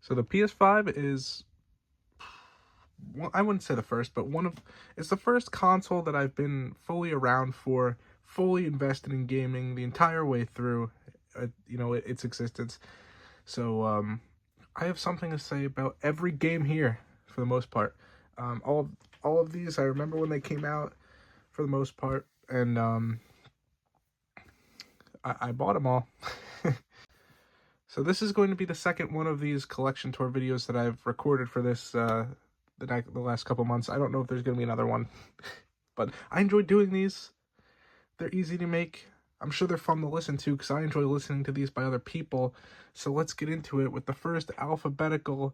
So the PS5 is, well, I wouldn't say the first, but it's the first console that I've been fully around for, fully invested in gaming the entire way through, its existence. So I have something to say about every game here for the most part. All of these, I remember when they came out for the most part, and I bought them all. So this is going to be the second one of these collection tour videos that I've recorded for this the last couple months. I don't know if there's going to be another one, but I enjoy doing these. They're easy to make. I'm sure they're fun to listen to because I enjoy listening to these by other people. So let's get into it with the first alphabetical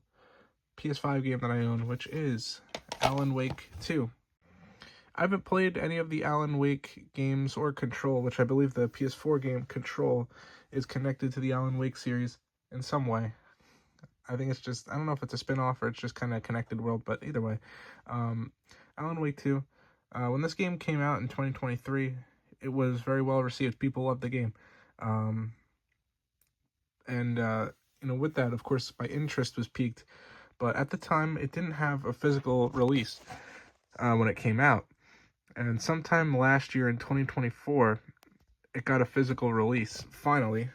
PS5 game that I own, which is Alan Wake 2. I haven't played any of the Alan Wake games or Control, which I believe the PS4 game Control is connected to the Alan Wake series in some way. I think it's just, I don't know if it's a spin-off or it's just kind of connected world, but either way. Alan Wake 2, when this game came out in 2023, it was very well received. People loved the game. With that, of course, my interest was piqued. But at the time, it didn't have a physical release when it came out. And sometime last year in 2024, it got a physical release, finally.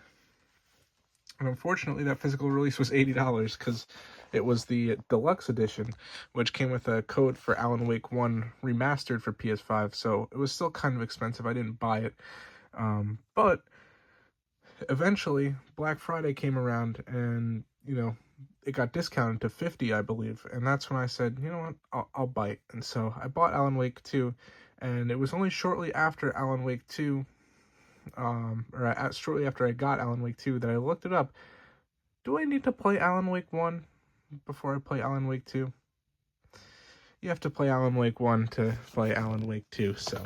And unfortunately, that physical release was $80 because it was the deluxe edition, which came with a code for Alan Wake 1 remastered for PS5. So it was still kind of expensive. I didn't buy it. But eventually, Black Friday came around and, it got discounted to $50, I believe. And that's when I said, you know what, I'll bite. And so I bought Alan Wake 2. And it was only shortly after Alan Wake 2, shortly after I got Alan Wake 2 that I looked it up. Do I need to play Alan Wake 1 before I play Alan Wake 2? You have to play Alan Wake 1 to play Alan Wake 2, so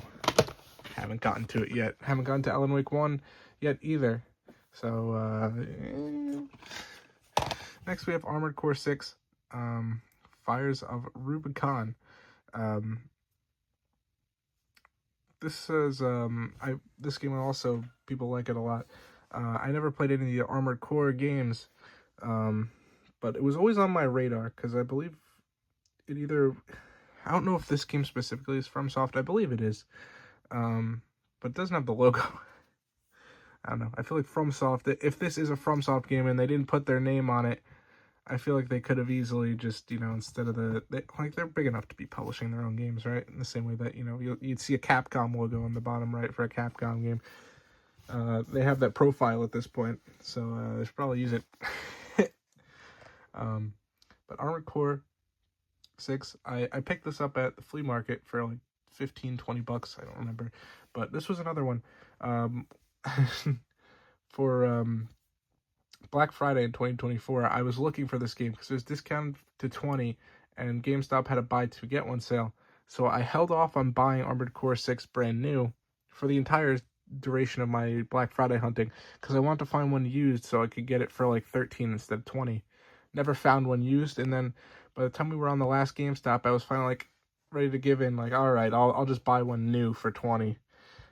haven't gotten to it yet. Haven't gotten to Alan Wake 1 yet either. So, next we have Armored Core 6, Fires of Rubicon. This is this game also, people like it a lot. I never played any of the Armored Core games, but it was always on my radar because I believe it I don't know if this game specifically is FromSoft. I believe it is, but it doesn't have the logo. I don't know. I feel like FromSoft, if this is a FromSoft game and they didn't put their name on it, I feel like they could have easily just, instead of they're big enough to be publishing their own games, right? In the same way that, you'd see a Capcom logo on the bottom right for a Capcom game. They have that profile at this point, so they should probably use it. But Armored Core 6, I picked this up at the flea market for like 15, 20 bucks, I don't remember. But this was another one. For Black Friday in 2024, I was looking for this game because it was discounted to 20 and GameStop had a buy two get one sale. So I held off on buying Armored Core 6 brand new for the entire duration of my Black Friday hunting because I wanted to find one used so I could get it for like 13 instead of 20. Never found one used, and then by the time we were on the last GameStop, I was finally like ready to give in, like, all right, I'll just buy one new for 20.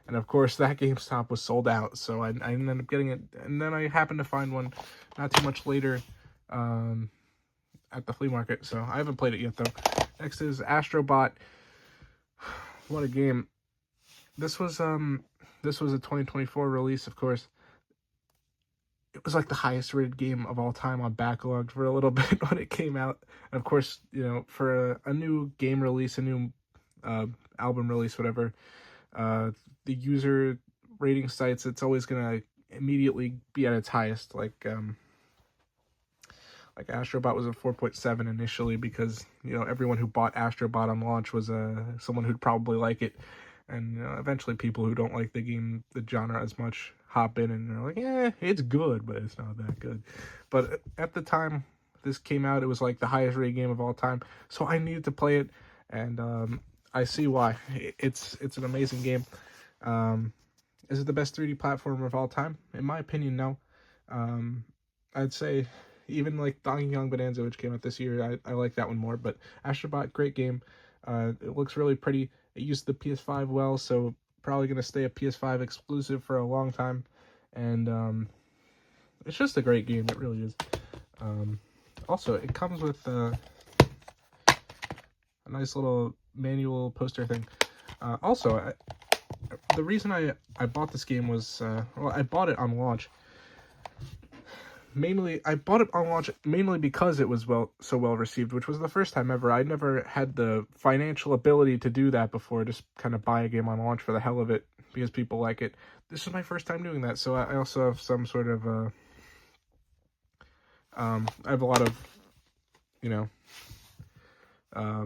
And of course, that GameStop was sold out, so I ended up getting it. And then I happened to find one not too much later at the flea market, so I haven't played it yet, though. Next is Astrobot. What a game. This was a 2024 release, of course. It was like the highest rated game of all time on Backlog for a little bit when it came out. And of course, for a new game release, a new album release, whatever, the user rating sites, it's always gonna immediately be at its highest. Like Astrobot was a 4.7 initially because everyone who bought Astrobot on launch was someone who'd probably like it, and eventually people who don't like the genre as much hop in and they're like, yeah, it's good, but it's not that good. But at the time this came out, it was like the highest rated game of all time, so I needed to play it, and I see why. It's an amazing game. Is it the best 3D platformer of all time? In my opinion, no. I'd say even like Donkey Kong Bonanza, which came out this year, I like that one more. But Astrobot, great game. It looks really pretty. It used the PS5 well, so probably going to stay a PS5 exclusive for a long time. And it's just a great game. It really is. Also, it comes with a nice little manual poster thing. Also, the reason I bought this game was, well, I bought it on launch. I bought it on launch mainly because it was so well received, which was the first time ever. I never had the financial ability to do that before, just kind of buy a game on launch for the hell of it because people like it. This is my first time doing that, so I also have some sort of I have a lot of, you know, I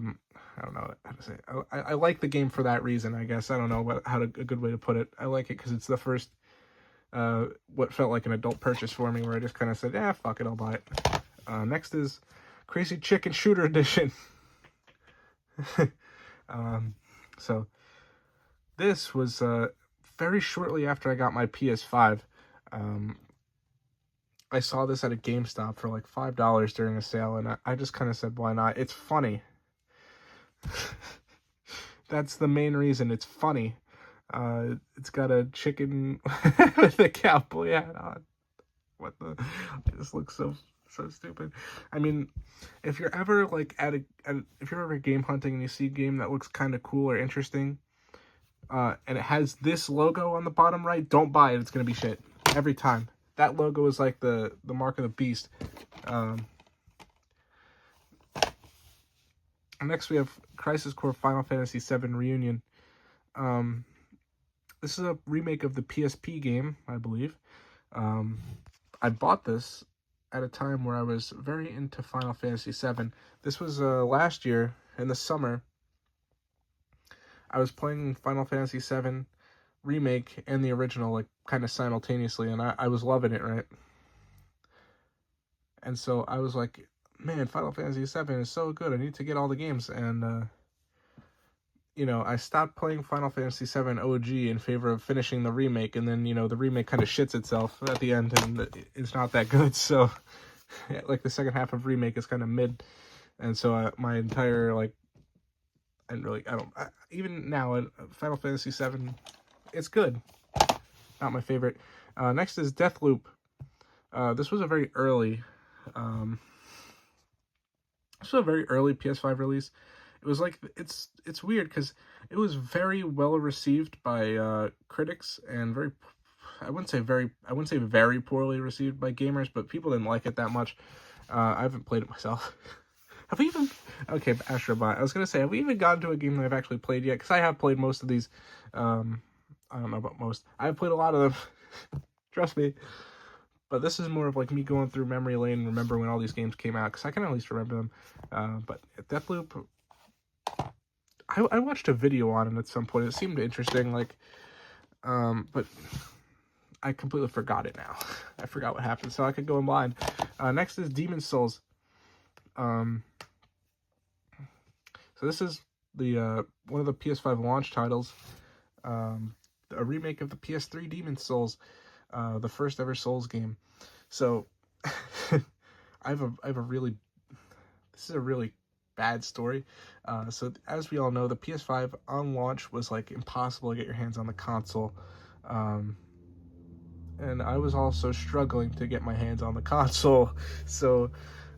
don't know how to say it. I like the game for that reason, I guess. I don't know a good way to put it. I like it because it's the first what felt like an adult purchase for me, where I just kind of said, yeah, fuck it, I'll buy it. Next is Crazy Chicken Shooter Edition. So this was very shortly after I got my PS5. I saw this at a GameStop for like $5 during a sale, and I just kind of said, why not? It's funny. That's the main reason. It's funny. It's got a chicken with a cowboy hat on. What the? It just looks so stupid. I mean, if you're ever like if you're ever game hunting and you see a game that looks kind of cool or interesting, and it has this logo on the bottom right, don't buy it. It's gonna be shit every time. That logo is like the mark of the beast. Next we have Crisis Core Final Fantasy VII Reunion. This is a remake of the PSP game, I believe. I bought this at a time where I was very into Final Fantasy VII. This was last year in the summer. I was playing Final Fantasy VII Remake and the original, like, kind of simultaneously, and I was loving it, right? And so I was like, man, Final Fantasy VII is so good. I need to get all the games. And, you know, I stopped playing Final Fantasy VII OG in favor of finishing the remake. And then, you know, the remake kind of shits itself at the end, and it's not that good. So, like, the second half of remake is kind of mid. And so my entire, like, even now, Final Fantasy VII, it's good. Not my favorite. Next is Deathloop. This was a very early PS5 release. It was like, it's weird because it was very well received by critics, and I wouldn't say very poorly received by gamers, but people didn't like it that much. I haven't played it myself. Have we even... Okay, Astrobot. I was going to say, have we even gotten to a game that I've actually played yet? Because I have played most of these. I don't know about most. I've played a lot of them. Trust me. But this is more of like me going through memory lane and remember when all these games came out, because I can at least remember them. But Deathloop, I watched a video on it at some point. It seemed interesting, like, but I completely forgot it now. I forgot what happened, so I could go in blind. Next is Demon's Souls. So this is the one of the PS5 launch titles, a remake of the PS3 Demon's Souls, the first ever Souls game. So this is a really bad story. So as we all know, the PS5 on launch was like impossible to get your hands on the console. And I was also struggling to get my hands on the console. So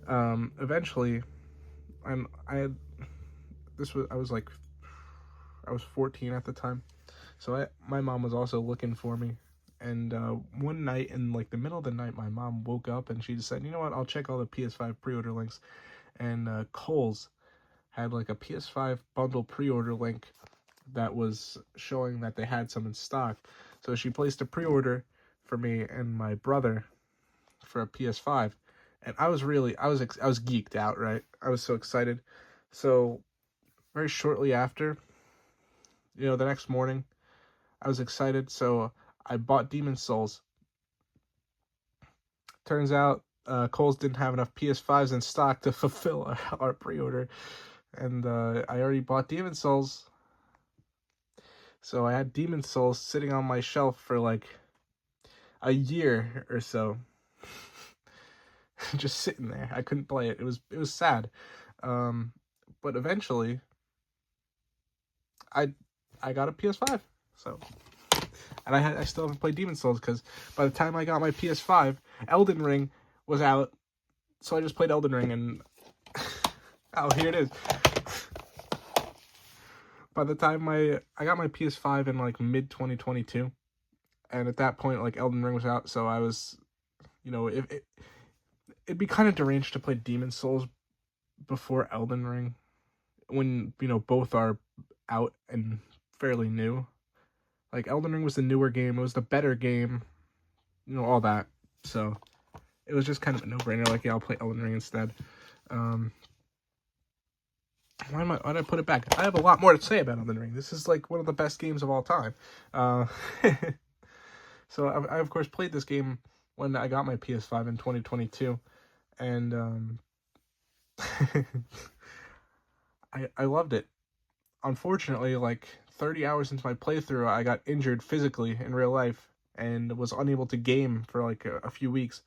eventually I was 14 at the time. So my mom was also looking for me. And one night, in like the middle of the night, my mom woke up and she just said, you know what, I'll check all the PS5 pre-order links. And Kohl's had like a PS5 bundle pre-order link that was showing that they had some in stock. So she placed a pre-order for me and my brother for a PS5. And I was geeked out, right? I was so excited. So very shortly after, you know, the next morning, I was excited, so I bought Demon's Souls. Turns out Kohl's didn't have enough PS5s in stock to fulfill our pre-order, and I already bought Demon's Souls. So I had Demon's Souls sitting on my shelf for like a year or so. Just sitting there. I couldn't play it. It was sad. But eventually I got a PS5. So, and I still haven't played Demon's Souls because by the time I got my PS5, Elden Ring was out so I just played Elden Ring, and oh, here it is. By the time I got my PS5 in like mid 2022, and at that point like Elden Ring was out, so I was, it'd be kind of deranged to play Demon Souls before Elden Ring when both are out and fairly new. Like Elden Ring was the newer game, it was the better game, all that. So it was just kind of a no-brainer. Like, yeah, I'll play Elden Ring instead. Why did I put it back? I have a lot more to say about Elden Ring. This is like one of the best games of all time. So I of course played this game when I got my PS5 in 2022, and I loved it. Unfortunately, like 30 hours into my playthrough, I got injured physically in real life and was unable to game for like a few weeks.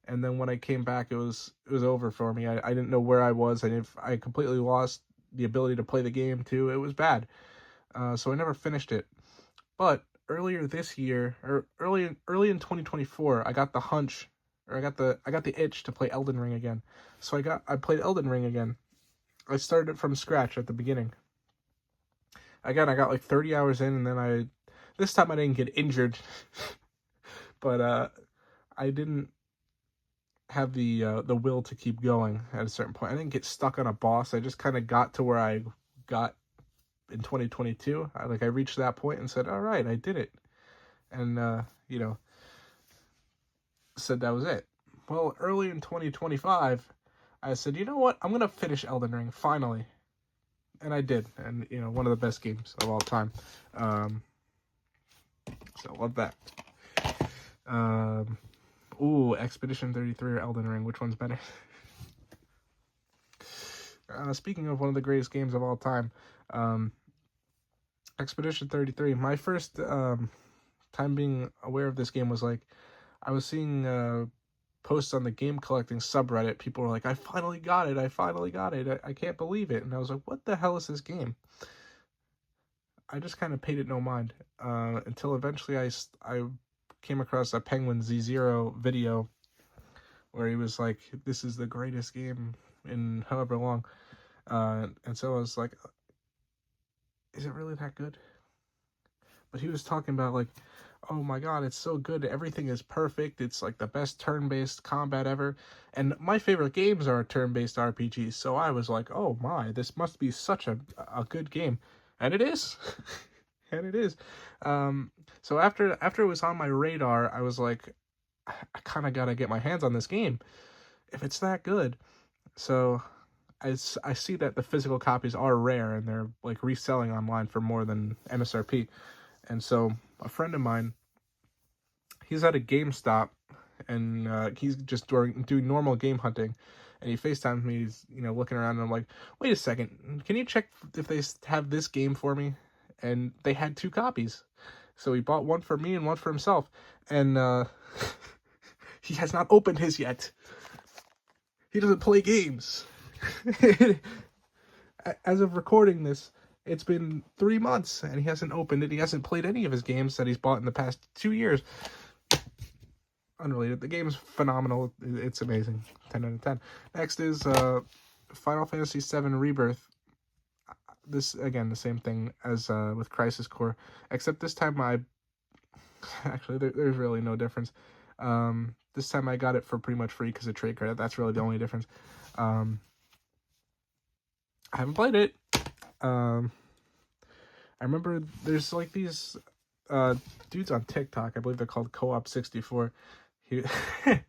And then when I came back, it was over for me. I didn't know where I was. I completely lost the ability to play the game too. It was bad. So I never finished it. But earlier this year, or early in 2024, I got the hunch, or I got the itch to play Elden Ring again. So I played Elden Ring again. I started it from scratch at the beginning. Again, I got like 30 hours in, and then this time I didn't get injured, but I didn't have the will to keep going at a certain point. I didn't get stuck on a boss. I just kind of got to where I got in 2022. I reached that point and said, all right, I did it. And, said that was it. Well, early in 2025, I said, you know what? I'm going to finish Elden Ring, finally. And I did. And, one of the best games of all time. So, love that. Ooh, Expedition 33 or Elden Ring. Which one's better? Speaking of one of the greatest games of all time, Expedition 33. My first time being aware of this game was like, I was seeing posts on the game collecting subreddit. People were like, I finally got it. I can't believe it. And I was like, what the hell is this game? I just kind of paid it no mind until eventually I came across a Penguin Z0 video where he was like, this is the greatest game in however long. And so I was like, is it really that good? But he was talking about like, oh my god, it's so good. Everything is perfect. It's like the best turn-based combat ever. And my favorite games are turn-based RPGs. So I was like, oh my, this must be such a good game. And it is. And it is. So after it was on my radar, I was like, I kind of got to get my hands on this game if it's that good. So I see that the physical copies are rare and they're like reselling online for more than MSRP. And so a friend of mine, he's at a GameStop, and he's just doing normal game hunting, and he FaceTimes me. He's looking around, and I'm like, wait a second, can you check if they have this game for me? And they had 2 copies, so he bought one for me and one for himself, and he has not opened his yet. He doesn't play games. As of recording this, it's been 3 months and he hasn't opened it. He hasn't played any of his games that he's bought in the past 2 years. Unrelated. The game's phenomenal. It's amazing. 10 out of 10. Next is Final Fantasy VII Rebirth. This, again, the same thing as with Crisis Core, except this time actually, there's really no difference. This time I got it for pretty much free because of trade credit. That's really the only difference. I haven't played it. I remember there's like these dudes on TikTok. I believe they're called Co-op 64. I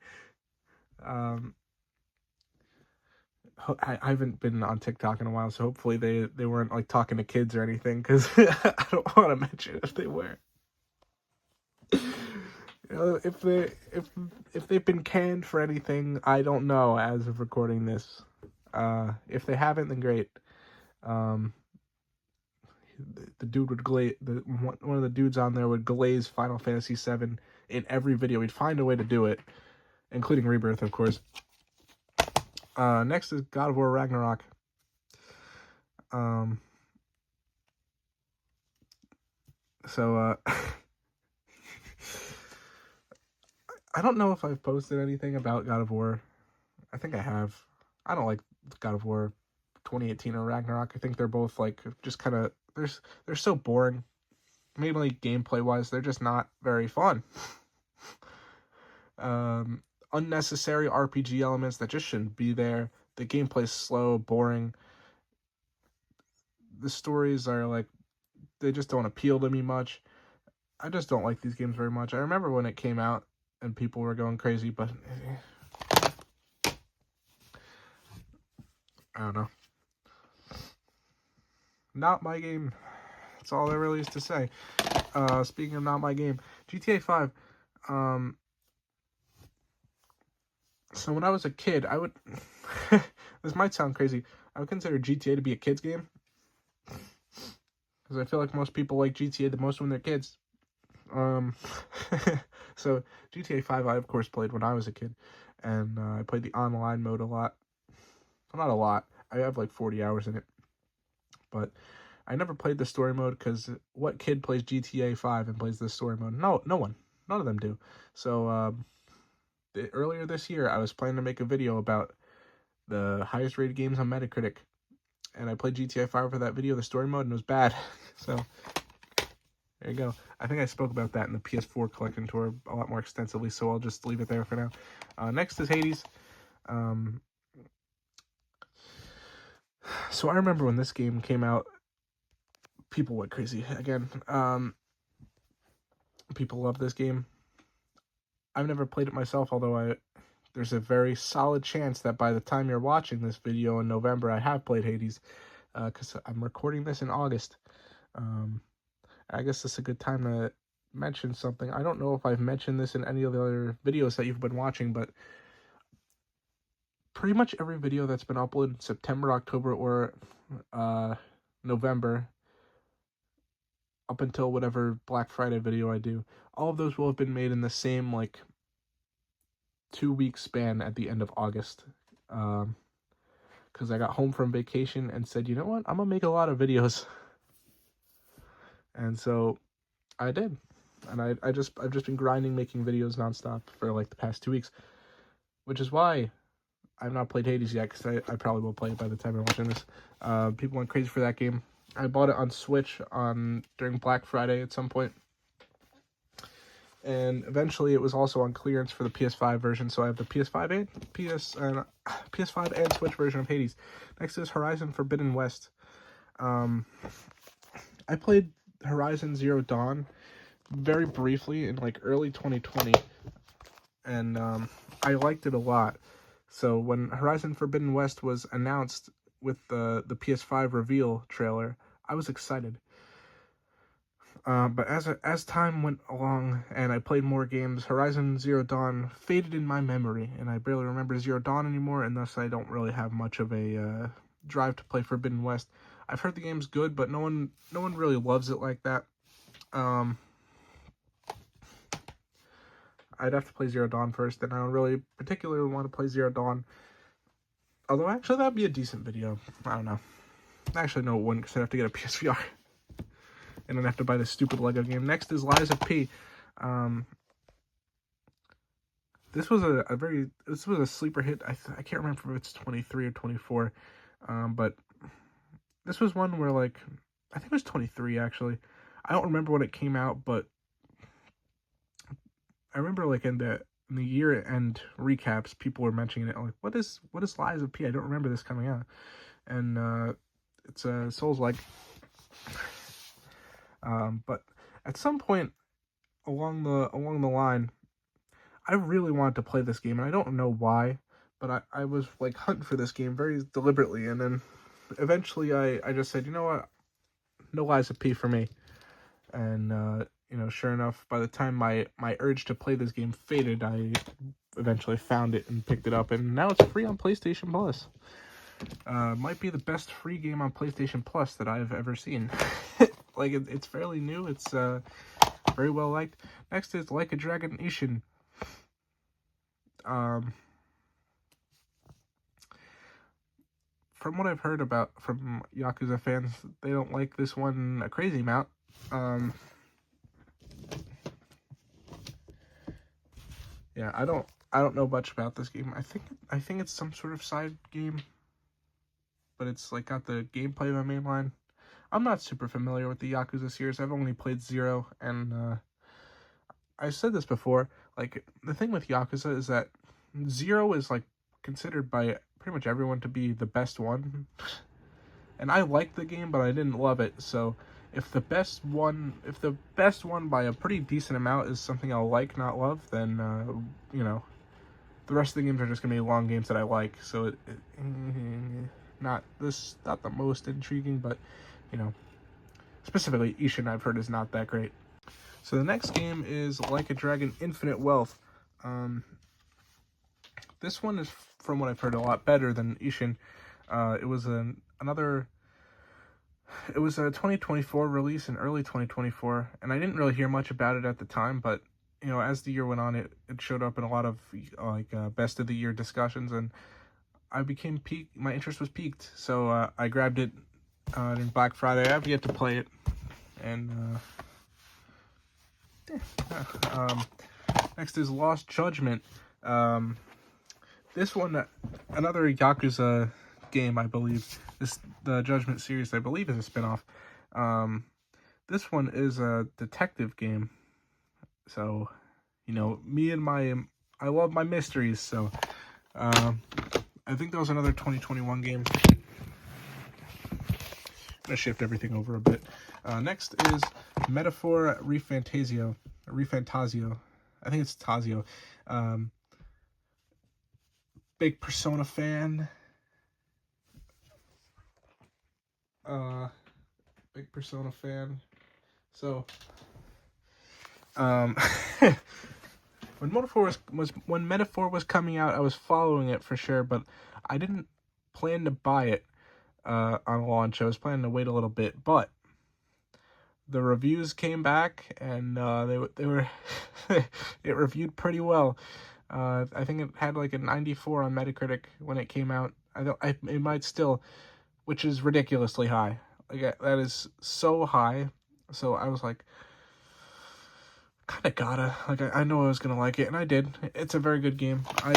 haven't been on TikTok in a while, so hopefully they weren't like talking to kids or anything, because I don't want to mention if they were. If they've been canned for anything, I don't know as of recording this. If they haven't, then great. The dude would one of the dudes on there would glaze Final Fantasy VII in every video. He'd find a way to do it, including Rebirth, of course. Next is God of War Ragnarok. So I don't know if I've posted anything about God of War I think I have. I don't like God of War 2018 or Ragnarok. I think they're both like just kind of they're so boring. Mainly gameplay wise, they're just not very fun. Unnecessary RPG elements that just shouldn't be there. The gameplay's slow, boring. The stories are like they just don't appeal to me much. I just don't like these games very much. I remember when it came out and people were going crazy, but I don't know. Not my game. That's all there really is to say. Speaking of not my game, GTA 5. So when I was a kid, I would... this might sound crazy. I would consider GTA to be a kid's game. Because I feel like most people like GTA the most when they're kids. So GTA 5 I of course played when I was a kid. And I played the online mode a lot. Well, not a lot. I have like 40 hours in it. But I never played the story mode because what kid plays GTA 5 and plays the story mode? No one. None of them do. So earlier this year, I was planning to make a video about the highest rated games on Metacritic. And I played GTA 5 for that video, the story mode, and it was bad. So there you go. I think I spoke about that in the PS4 collection tour a lot more extensively, so I'll just leave it there for now. Next is Hades. So I remember when this game came out, people went crazy. Again, people love this game. I've never played it myself, although there's a very solid chance that by the time you're watching this video in November, I have played Hades, because I'm recording this in August. I guess this is a good time to mention something. I don't know if I've mentioned this in any of the other videos that you've been watching, but pretty much every video that's been uploaded in September, October, or November, up until whatever Black Friday video I do, all of those will have been made in the same, like, 2-week span at the end of August. Because I got home from vacation and said, you know what, I'm gonna make a lot of videos. And so I did. And I've just been grinding, making videos nonstop for like the past 2 weeks. Which is why I've not played Hades yet, because I probably will play it by the time I'm watching this. People went crazy for that game. I bought it on Switch during Black Friday at some point. And eventually it was also on clearance for the PS5 version, so I have the PS5 and Switch version of Hades. Next is Horizon Forbidden West. I played Horizon Zero Dawn very briefly in like early 2020, and I liked it a lot. So when Horizon Forbidden West was announced with the PS5 reveal trailer, I was excited. But as time went along and I played more games, Horizon Zero Dawn faded in my memory, and I barely remember Zero Dawn anymore, and thus I don't really have much of a drive to play Forbidden West. I've heard the game's good, but no one really loves it like that. I'd have to play Zero Dawn first, and I don't really particularly want to play Zero Dawn. Although, actually, that'd be a decent video. I don't know. Actually, no, it wouldn't, because I'd have to get a PSVR. And then have to buy this stupid Lego game. Next is Lies of P. This was a sleeper hit. I can't remember if it's 23 or 24. But this was one where, like, I think it was 23 actually. I don't remember when it came out, but I remember like in the year-end recaps, people were mentioning it. I'm like, what is Lies of P? I don't remember this coming out. And it's a Souls-like. But at some point along the line, I really wanted to play this game, and I don't know why, but I was like hunting for this game very deliberately, and then eventually I just said, you know what, no Lies of P for me. And sure enough, by the time my urge to play this game faded, I eventually found it and picked it up, and now it's free on PlayStation Plus. Might be the best free game on PlayStation Plus that I've ever seen. Like, it's fairly new. It's very well liked. Next is Like a Dragon Ishin. From what I've heard from Yakuza fans, they don't like this one a crazy amount. Yeah, I don't I don't know much about this game. I think it's some sort of side game, but it's like got the gameplay of the main line. I'm not super familiar with the Yakuza series. I've only played 0, and I said this before. Like, the thing with Yakuza is that 0 is like considered by pretty much everyone to be the best one. And I liked the game, but I didn't love it. So if the best one by a pretty decent amount is something I'll like, not love, then you know, the rest of the games are just gonna be long games that I like. So not the most intriguing, but you know, specifically Ishin I've heard is not that great. So the next game is Like a Dragon Infinite Wealth. This one is, from what I've heard, a lot better than Ishin. It was a 2024 release in early 2024, and I didn't really hear much about it at the time, but you know, as the year went on, it showed up in a lot of like best of the year discussions, and my interest was piqued, so I grabbed it in Black Friday. I have yet to play it, and next is Lost Judgment. This one, another Yakuza game, I believe. The Judgment series, I believe, is a spinoff. This one is a detective game. So, you know, I love my mysteries. So, I think that was another 2021 game. I'm gonna shift everything over a bit. Next is Metaphor Refantasio. I think it's Tazio. Big Persona fan. Big Persona fan. So, when Metaphor was coming out, I was following it for sure, but I didn't plan to buy it on launch. I was planning to wait a little bit, but the reviews came back, and they were it reviewed pretty well. I think it had like a 94 on Metacritic when it came out. It might still, which is ridiculously high. Like, that is so high. So I was like, kind of gotta. Like, I know I was gonna like it, and I did. It's a very good game. I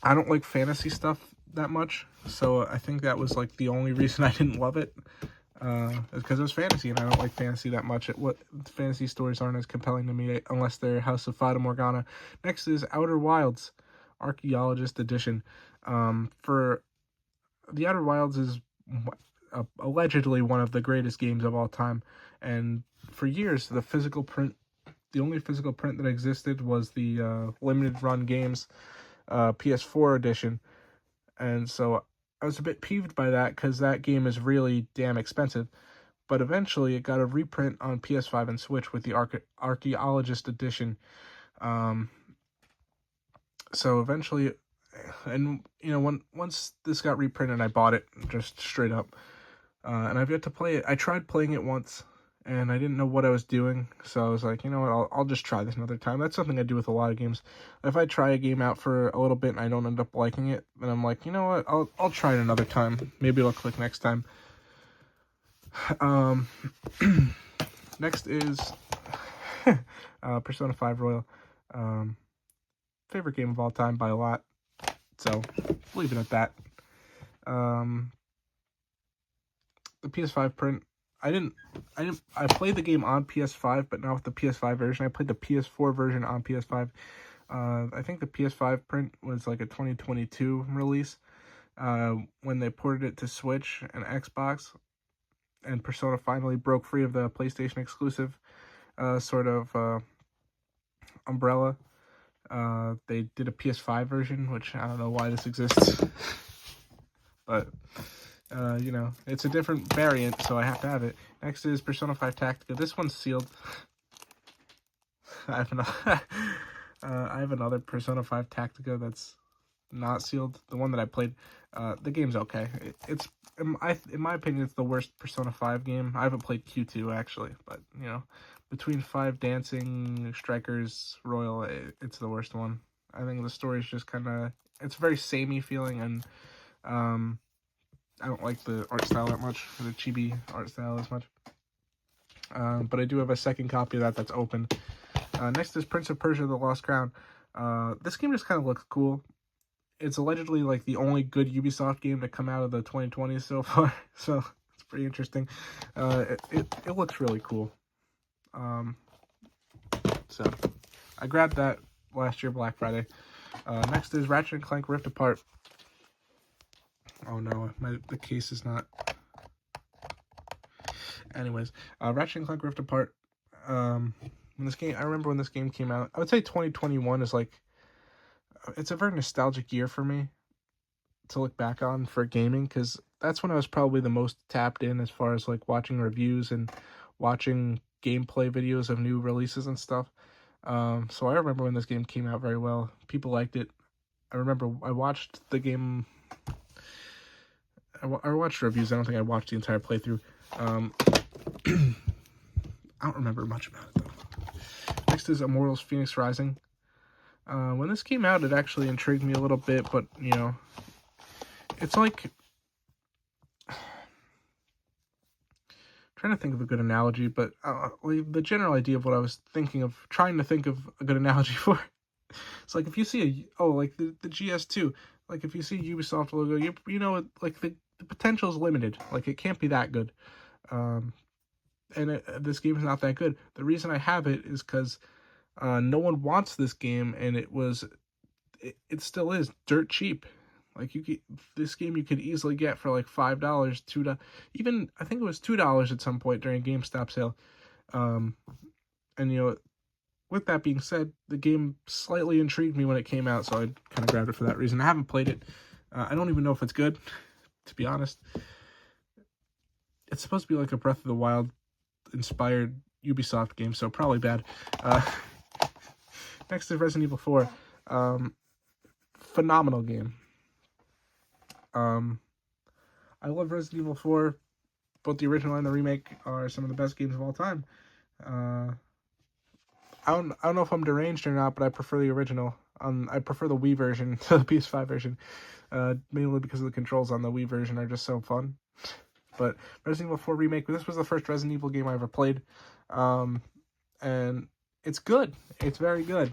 don't like fantasy stuff that much, so I think that was like the only reason I didn't love it. Because it was fantasy, and I don't like fantasy that much. Fantasy stories aren't as compelling to me unless they're House of Fata Morgana. Next is Outer Wilds, Archaeologist Edition. For the Outer Wilds is allegedly one of the greatest games of all time, and for years the only physical print that existed was the limited run games PS4 edition, and so I was a bit peeved by that because that game is really damn expensive. But eventually it got a reprint on PS5 and Switch with the Archaeologist Edition. So eventually, and you know, once this got reprinted, I bought it just straight up. And I've yet to play it. I tried playing it once, and I didn't know what I was doing, so I was like, you know what, I'll just try this another time. That's something I do with a lot of games. If I try a game out for a little bit and I don't end up liking it, then I'm like, you know what, I'll try it another time. Maybe it'll click next time. Next is Persona 5 Royal. Favorite game of all time by a lot. So, leave it at that. The PS5 print, I played the game on PS5, but not with the PS5 version. I played the PS4 version on PS5. I think the PS5 print was like a 2022 release when they ported it to Switch and Xbox, and Persona finally broke free of the PlayStation exclusive sort of umbrella. They did a PS5 version, which I don't know why this exists, but you know, it's a different variant, so I have to have it. Next is Persona 5 Tactica. This one's sealed. I have another Persona 5 Tactica that's not sealed. The one that I played, the game's okay. It's in my opinion, it's the worst Persona 5 game. I haven't played Q2 actually, but you know, between 5 Dancing, Strikers, Royal, it's the worst one. I think the story's just kind of, it's very samey feeling, and I don't like the art style that much, the chibi art style as much. But I do have a second copy of that that's open. Next is Prince of Persia: The Lost Crown. This game just kind of looks cool. It's allegedly like the only good Ubisoft game to come out of the 2020s so far, so it's pretty interesting. It looks really cool. So I grabbed that last year Black Friday. Next is Ratchet and Clank Rift Apart. Oh no, the case is not. Anyways, Ratchet and Clank Rift Apart. When this game, I remember when this game came out. I would say 2021 is like, it's a very nostalgic year for me to look back on for gaming, because that's when I was probably the most tapped in as far as like watching reviews and watching gameplay videos of new releases and stuff. So I remember when this game came out very well. People liked it. I remember I watched the game. I watched reviews. I don't think I watched the entire playthrough. I don't remember much about it though. Next is Immortals Phoenix Rising. When this came out, it actually intrigued me a little bit, but you know, it's like, trying to think of a good analogy, but the general idea of what I was trying to think of a good analogy for. It's like if you see like the GS2, like if you see Ubisoft logo, you know, like the potential is limited. Like it can't be that good. And this game is not that good. The reason I have it is because no one wants this game, and it still is dirt cheap. Like this game you could easily get for like $5, $2, even I think it was $2 at some point during a GameStop sale. And you know, with that being said, the game slightly intrigued me when it came out, so I kind of grabbed it for that reason. I haven't played it. I don't even know if it's good, to be honest. It's supposed to be like a Breath of the Wild inspired Ubisoft game, so probably bad. Next is Resident Evil 4. Phenomenal game. I love Resident Evil 4. Both the original and the remake are some of the best games of all time. I don't know if I'm deranged or not, but I prefer the original. I prefer the Wii version to the PS5 version, mainly because the controls on the Wii version are just so fun. But Resident Evil 4 Remake, this was the first Resident Evil game I ever played, and it's good. It's very good.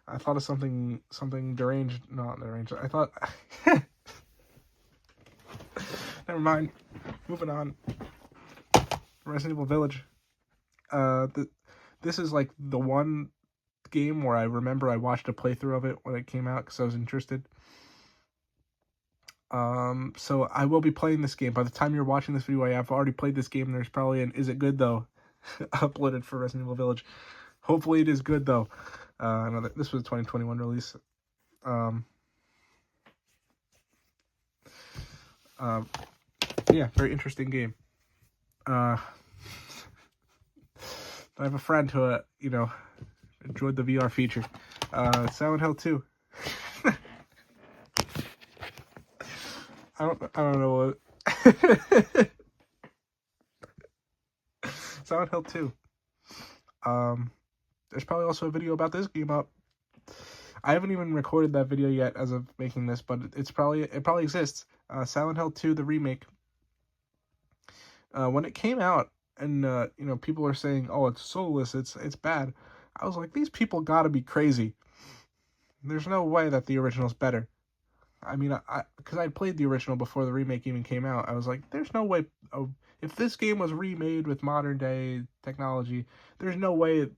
I thought of something deranged. Not deranged. I thought. Never mind. Moving on. Resident Evil Village. This is like the one game where I remember I watched a playthrough of it when it came out because I was interested. So I will be playing this game. By the time you're watching this video, I have already played this game. There's probably an "Is it good though?" uploaded for Resident Evil Village. Hopefully it is good though. This was a 2021 release. Yeah, very interesting game. I have a friend who, enjoyed the VR feature. Silent Hill 2. I don't know what. Silent Hill 2. There's probably also a video about this game up. I haven't even recorded that video yet as of making this, but it probably exists. Silent Hill 2, the remake. When it came out, and people are saying, "Oh, it's soulless, it's bad," I was like, these people gotta be crazy. There's no way that the original's better. I mean, because I'd played the original before the remake even came out. I was like, there's no way. If this game was remade with modern day technology, there's no way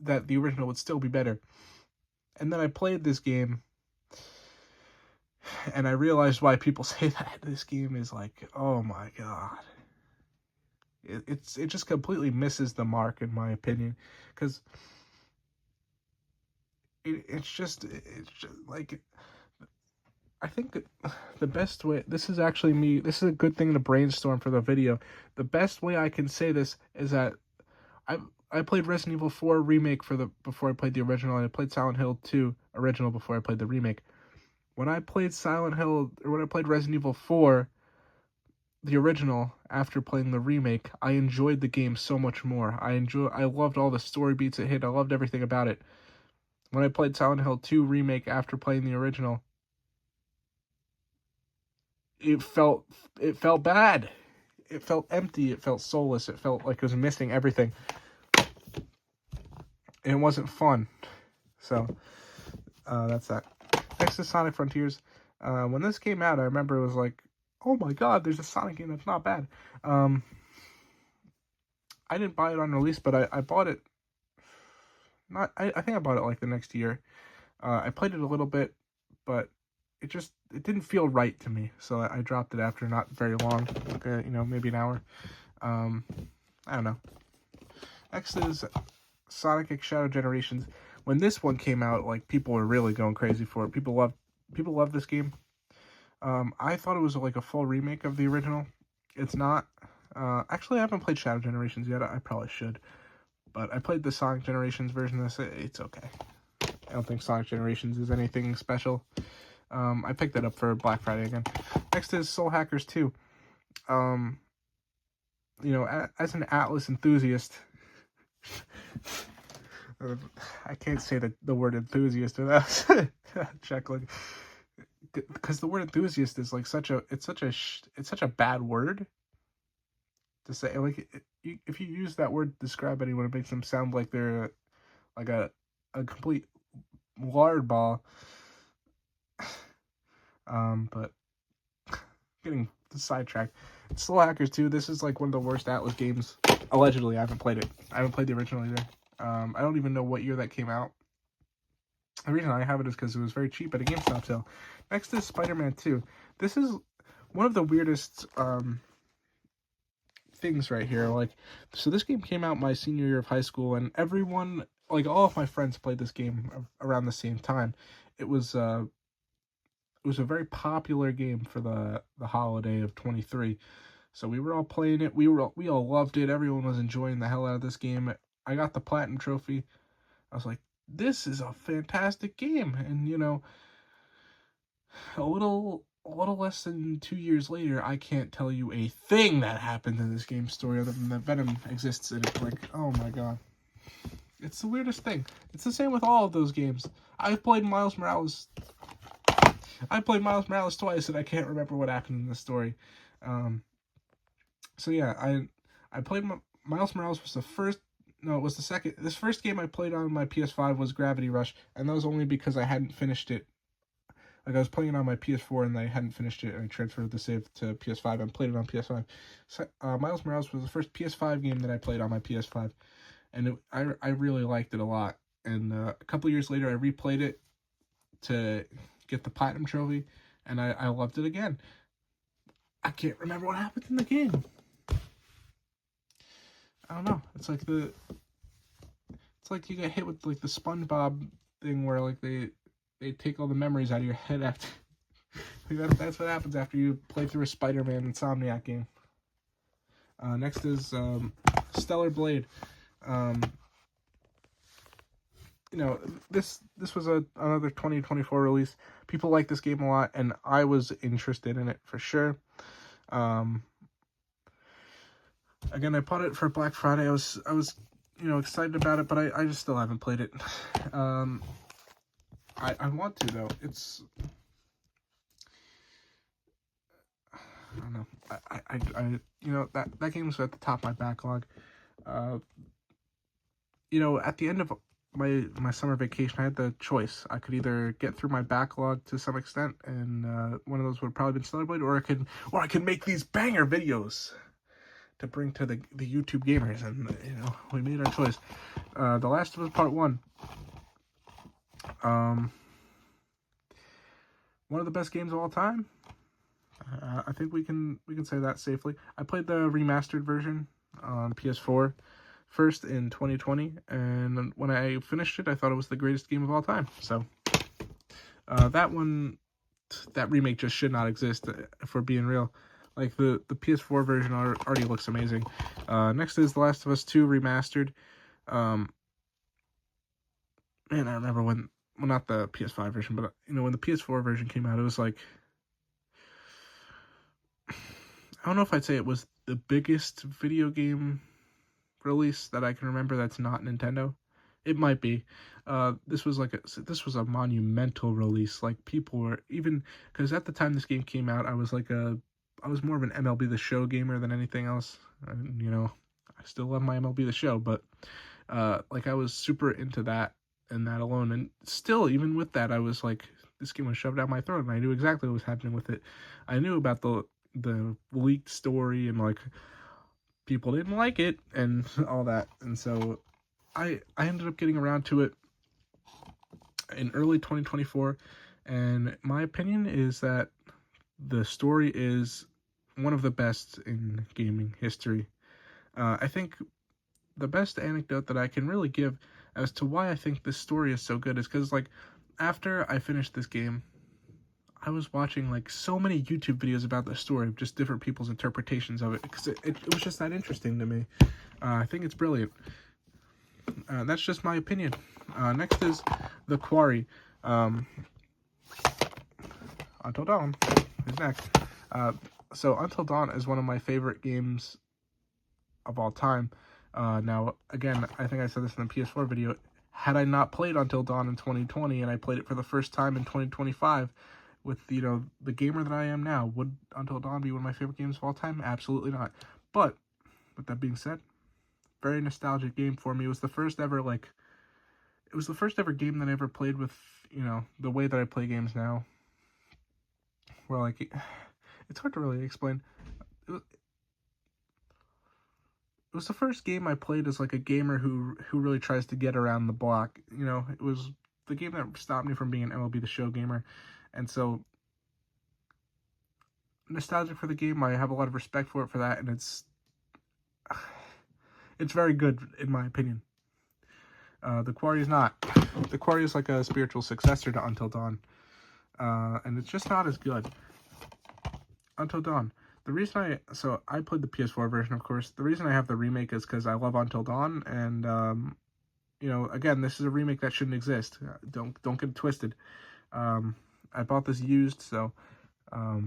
that the original would still be better. And then I played this game, and I realized why people say that. This game is like, oh my god. It just completely misses the mark, in my opinion, because it's just like, I think the best way, this is a good thing to brainstorm for the video. The best way I can say this is that I played Resident Evil 4 remake before I played the original, and I played Silent Hill 2 original before I played the remake. When I played Resident Evil 4 the original after playing the remake, I enjoyed the game so much more. I loved all the story beats it hit. I loved everything about it. When I played Silent Hill 2 remake after playing the original, it felt bad. It felt empty. It felt soulless. It felt like it was missing everything. And it wasn't fun. So that's that. Next is Sonic Frontiers. When this came out, I remember it was like, oh my god, there's a Sonic game that's not bad. I didn't buy it on release, but I bought it. I think I bought it like the next year. I played it a little bit, but it didn't feel right to me. So I dropped it after not very long, like maybe an hour. I don't know. Next is Sonic X Shadow Generations. When this one came out, like, people were really going crazy for it. People love this game. I thought it was like a full remake of the original. It's not. Actually, I haven't played Shadow Generations yet. I probably should. But I played the Sonic Generations version of this. It's okay. I don't think Sonic Generations is anything special. I picked that up for Black Friday again. Next is Soul Hackers 2. As an Atlas enthusiast, I can't say the word enthusiast without chuckling, because the word enthusiast is like such a bad word to say. Like, if you use that word to describe anyone, it makes them sound like they're like a complete lard ball. But getting sidetracked. Soul Hackers 2, this is like one of the worst Atlas games. Allegedly, I haven't played it. I haven't played the original either. I don't even know what year that came out. The reason I have it is because it was very cheap at a GameStop sale. Next is Spider-Man 2. This is one of the weirdest things right here. Like, so this game came out my senior year of high school, and everyone, like all of my friends, played this game around the same time. It was a very popular game for the holiday of 23. So we were all playing it. We all loved it. Everyone was enjoying the hell out of this game. I got the platinum trophy. I was like, this is a fantastic game. And a little less than 2 years later, I can't tell you a thing that happened in this game's story other than that Venom exists in it. Like, oh my god. It's the weirdest thing. It's the same with all of those games. I've played Miles Morales twice, and I can't remember what happened in the story. So yeah, I played Miles Morales was the first. No, it was the second. This first game I played on my PS5 was Gravity Rush, and that was only because I hadn't finished it. Like, I was playing it on my PS4 and I hadn't finished it, and I transferred the save to PS5 and played it on PS5. So, Miles Morales was the first PS5 game that I played on my PS5, and I really liked it a lot. And a couple years later, I replayed it to get the platinum trophy, and I loved it again. I can't remember what happened in the game. I don't know. It's like you get hit with like the SpongeBob thing where like they take all the memories out of your head after. Like that's what happens after you play through a Spider-Man Insomniac game. Next is Stellar Blade. This was another 2024 release. People like this game a lot, and I was interested in it for sure. Again, I bought it for Black Friday. I was excited about it, but I just still haven't played it. I want to, though. It's, I don't know. That game's at the top of my backlog. At the end of my summer vacation, I had the choice. I could either get through my backlog to some extent, and one of those would probably be Stellar Blade, or I could make these banger videos to bring to the YouTube gamers, and we made our choice. The Last of Us Part 1. One of the best games of all time. I think we can say that safely. I played the remastered version on PS4 first in 2020, and when I finished it, I thought it was the greatest game of all time. So that remake just should not exist, if we're being real. Like, the PS4 version already looks amazing. Next is The Last of Us 2 Remastered. Man, I remember when, well, not the PS5 version, but when the PS4 version came out, it was like, I don't know if I'd say it was the biggest video game release that I can remember that's not Nintendo. It might be. This was a monumental release. Like, people were, even because at the time this game came out, I was more of an MLB The Show gamer than anything else. And, I still love my MLB The Show, but like, I was super into that and that alone. And still, even with that, I was like, this game was shoved down my throat, and I knew exactly what was happening with it. I knew about the leaked story, and like, people didn't like it and all that, and so I ended up getting around to it in early 2024, and my opinion is that the story is one of the best in gaming history. I think the best anecdote that I can really give as to why I think this story is so good is because, like, after I finished this game, I was watching like so many YouTube videos about the story of just different people's interpretations of it, because it was just that interesting to me. I think it's brilliant. That's just my opinion. Next is The Quarry. Until Dawn is next. So Until Dawn is one of my favorite games of all time. Now, again, I think I said this in the PS4 video. Had I not played Until Dawn in 2020 and I played it for the first time in 2025, with, the gamer that I am now, would Until Dawn be one of my favorite games of all time? Absolutely not. But, with that being said, very nostalgic game for me. It was the first ever game that I ever played with, the way that I play games now. Where, like, it's hard to really explain. It was the first game I played as, like, a gamer who really tries to get around the block. It was the game that stopped me from being an MLB The Show gamer. And so, nostalgic for the game, I have a lot of respect for it for that, and it's very good, in my opinion. The Quarry is not. The Quarry is like a spiritual successor to Until Dawn, and it's just not as good. Until Dawn. The reason I played the PS4 version, of course. The reason I have the remake is because I love Until Dawn, and again, this is a remake that shouldn't exist. Don't get it twisted. I bought this used, so I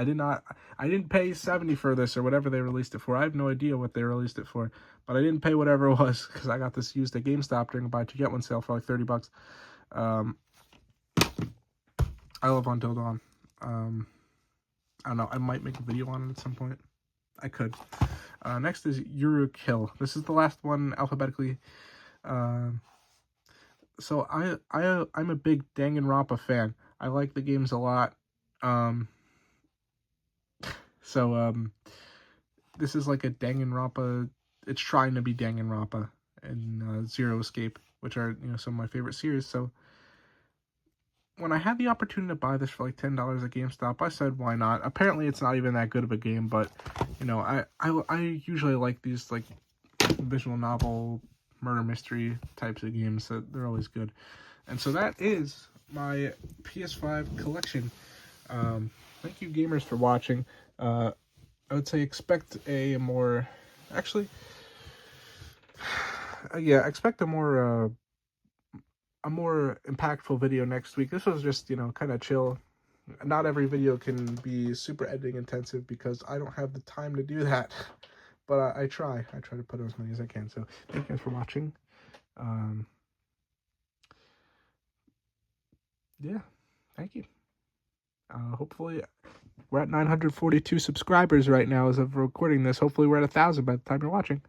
didn't pay $70 for this or whatever they released it for. I have no idea what they released it for, but I didn't pay whatever it was because I got this used at GameStop during a buy two get one sale for like $30. I love Until Dawn. I don't know. I might make a video on it at some point. I could. Next is Yuru Kill. This is the last one alphabetically. So I'm a big Danganronpa fan. I like the games a lot. This is like a Danganronpa. It's trying to be Danganronpa and Zero Escape, which are, some of my favorite series. So when I had the opportunity to buy this for like $10 at GameStop, I said, why not? Apparently, it's not even that good of a game, but I usually like these like visual novel, murder mystery types of games. So they're always good. And so that is my PS5 collection. Thank you, gamers, for watching. I would say expect a more, expect a more impactful video next week. This was just, kind of chill. Not every video can be super editing intensive because I don't have the time to do that. But I try to put as many as I can. So thank you guys for watching. Yeah, thank you. Hopefully, we're at 942 subscribers right now as of recording this. Hopefully we're at 1,000 by the time you're watching.